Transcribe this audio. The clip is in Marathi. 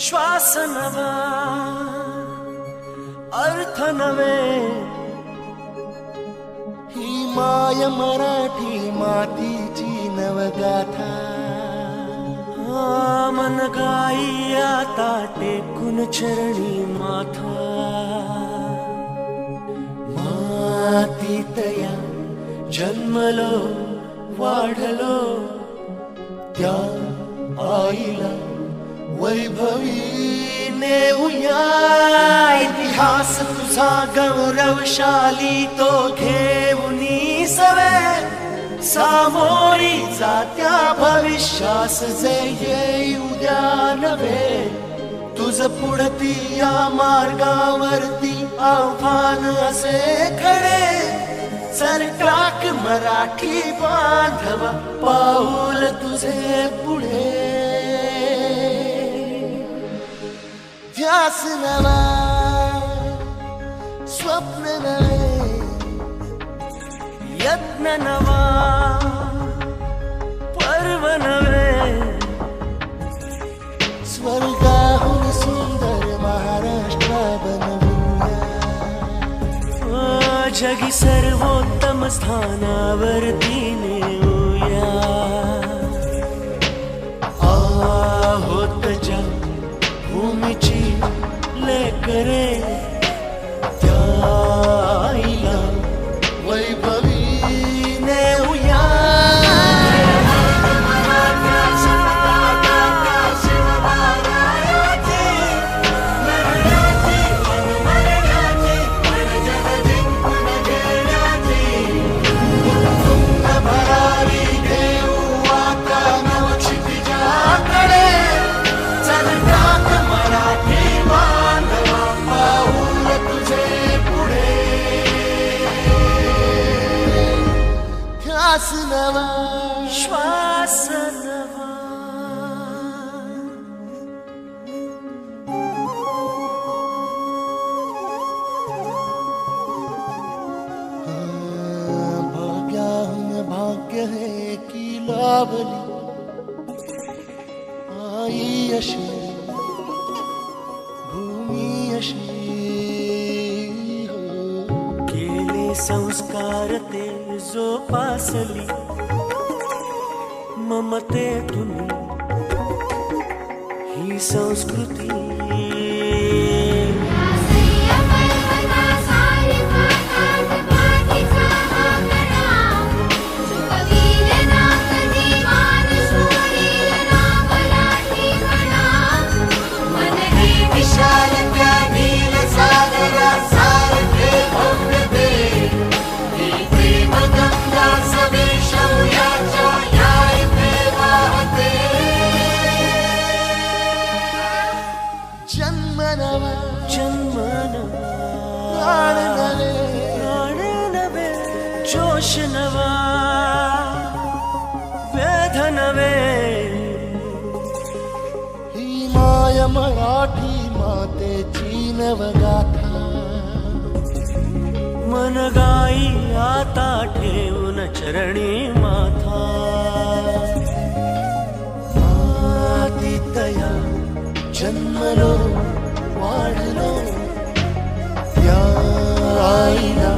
श्वास नवा अर्थ नवे ही माय मराठी मातीची नवगाथा मन गाई आता टेकून चरणी माथा मातीतया जन्मलो वाढलो त्या आईला वैभवी नेऊया इतिहास तुझा गौरवशाली तो घेऊनी सवे सामोरी जात्या भविष्यास जे येई उद्या नवे तुझ पुढती या मार्गावरती आव्हान असे खडे चल टाक मराठी बांधव पाऊल तुझे पुढे ध्यास नवा स्वप्न नवे यत्न नवा पर्व नवे स्वर्गाहून सुंदर महाराष्ट्र बनवूया जगी सर्वोत्तम स्थानावरती नेऊया आहोत ज्या भूमीची लेकरे त्या आईला वैभवी नेऊया ध्यास नवा श्वास नवा भाग्याहून भाग्य है की लाभली आई अशी भूमी अशी केले संस्कार ते जोपासली ममते तुम्ही ही संस्कृती जन्म नवा जन्म प्राण नवे प्राण नवे जोश नवा वेध नवे ही माय मराठी मातेची नवगाथा मन गाई आता ठेवून चरणी माथा मातीतया जन्मलो वाढलो या आईला